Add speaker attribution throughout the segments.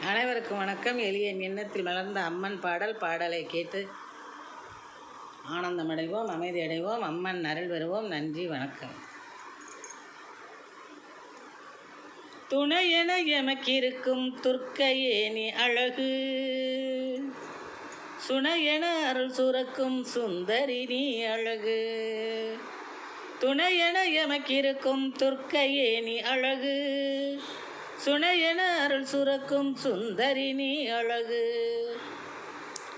Speaker 1: அனைவருக்கும் வணக்கம். எளிய எண்ணத்தில் மலர்ந்த அம்மன் பாடலை கேட்டு ஆனந்தமடைவோம், அமைதி அடைவோம், அம்மன் அருள் பெறுவோம். நன்றி, வணக்கம். துணையென எமக்கிருக்கும் துர்க்கையே நீ அழகு, சுனையென அருள் சுரக்கும் சுந்தரி நீ அழகு. துணையென எமக்கிருக்கும் துர்க்கையே நீ அழகு, சுனையென அருள் சுரக்கும் சுந்தரி நீ அழகு.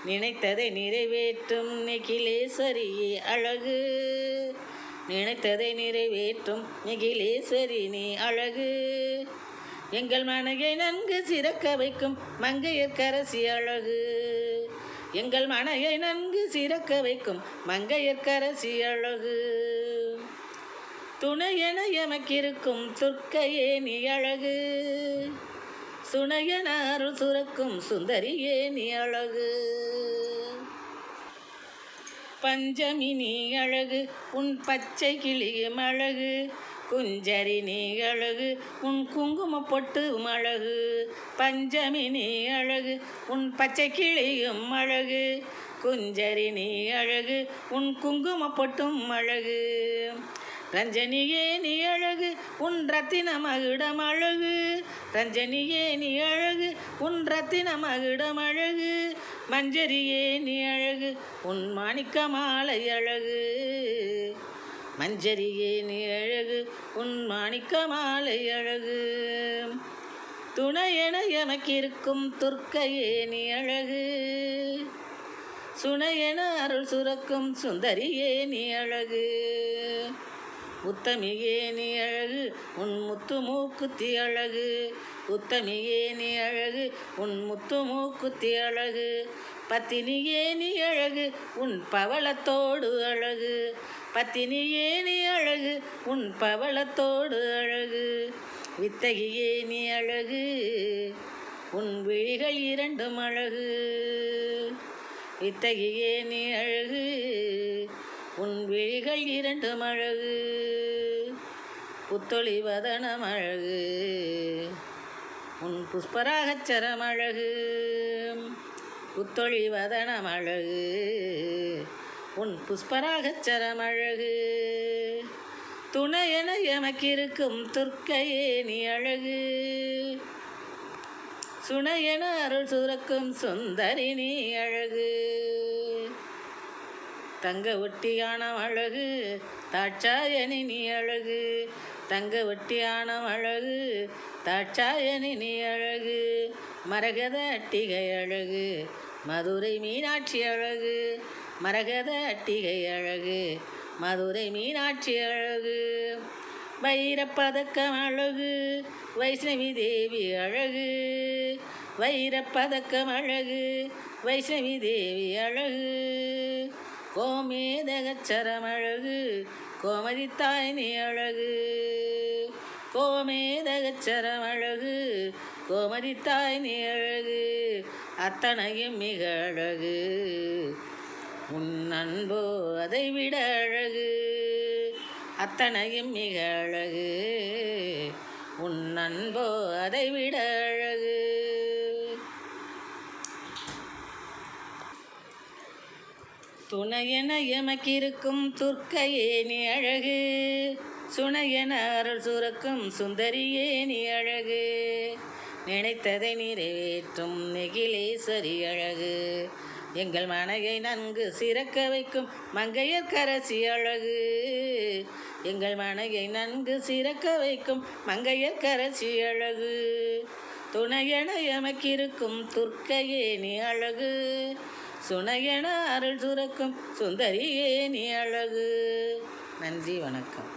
Speaker 1: நினைத்ததை நிறைவேற்றும் நிகிலேஸ்வரியே அழகு, நினைத்ததை நிறைவேற்றும் நிகிலேஸ்வரி நீ அழகு. எங்கள் மனையை நன்கு சிறக்க வைக்கும் மங்கையர்க்கரசி அழகு, எங்கள் மனையை நன்கு சிறக்க வைக்கும் மங்கையர்க்கரசி அழகு. துணையென எமக்கிருக்கும் துர்க்கையே நீ அழகு, சுனையென அருள் சுரக்கும் சுந்தரியே நீ அழகு. பஞ்சமி நீ அழகு, உன் பச்சை கிளியும் அழகு, குஞ்சரி நீ அழகு, உன் குங்கும பொட்டும் அழகு. பஞ்சமி நீ அழகு, உன் பச்சை கிளியும் அழகு, குஞ்சரி நீ அழகு, உன் குங்கும பொட்டும் அழகு. ரஞ்சனியே நீ அழகு, உன் ரத்தின மகுடம் அழகு, ரஞ்சனியே நீ அழகு, உன் ரத்தின மகுடம் அழகு. மஞ்சரியே நீ அழகு, உன் மாணிக்க மாலை அழகு, மஞ்சரியே நீ அழகு, உன் மாணிக்க மாலை அழகு. துணையென எமக்கிருக்கும் துர்க்கையே நீ அழகு, சுனையென அருள் சுரக்கும் சுந்தரியே நீ அழகு. உத்தமியே நீ அழகு, உன் முத்து மூக்குத்தி அழகு, உத்தமியே நீ அழகு, உன் முத்து மூக்குத்தி அழகு. பத்தினியே நீ அழகு, உன் பவளத்தோடு அழகு, பத்தினியே நீ அழகு, உன் பவளத்தோடு அழகு. வித்தகியே நீ அழகு, உன் விழிகள் இரண்டும் அழகு, வித்தகியே நீ அழகு, உன் விழிகள் இரண்டும் அழகு. புத்தொளி வதனம் அழகு, உன் புஷ்பராகச்சரம் அழகு, புத்தொளி வதனம் அழகு, உன் புஷ்பராகச்சரம் அழகு. துணையென எமக்கிருக்கும் துர்க்கையே நீ அழகு, சுனையென அருள் சுரக்கும் சுந்தரி நீ அழகு. தங்க ஒட்டியான அழகு, தாட்சாயணி நீ அழகு, தங்க ஒட்டியான அழகு, தாட்சாயணி நீ அழகு. மரகத அட்டிகை அழகு, மதுரை மீனாட்சி அழகு, மரகத அட்டிகை அழகு, மதுரை மீனாட்சி அழகு. வைரப்பதக்கம் அழகு, வைஷ்ணவி தேவி அழகு, வைரப்பதக்கம் அழகு, வைஷ்ணவி தேவி அழகு. கோமேதகச்சரம் அழகு, கோமதி தாய் நீ அழகு, கோமேதகச்சரம் அழகு, கோமதி தாய் நீ அழகு. அத்தனையும் மிக அழகு, உன் அன்போ அதை விட அழகு, அத்தனையும் மிக அழகு, உன் அன்போ அதை விட அழகு. துணையென எமக்கிருக்கும் துர்க்கையே நீ அழகு, சுனையென அருள் சுரக்கும் சுந்தரியே நீ அழகு. நினைத்ததை நிறைவேற்றும் நெகிலேஸ்வரி அழகு, எங்கள் மனையை நன்கு சிறக்க வைக்கும் மங்கையர்க்கரசி அழகு, எங்கள் மனையை நன்கு சிறக்க வைக்கும் மங்கையர்க்கரசி அழகு. துணையென எமக்கிருக்கும் துர்க்கையே நீ அழகு, சுனையென அருள் சுரக்கும் சுந்தரியே நீ அழகு. நன்றி, வணக்கம்.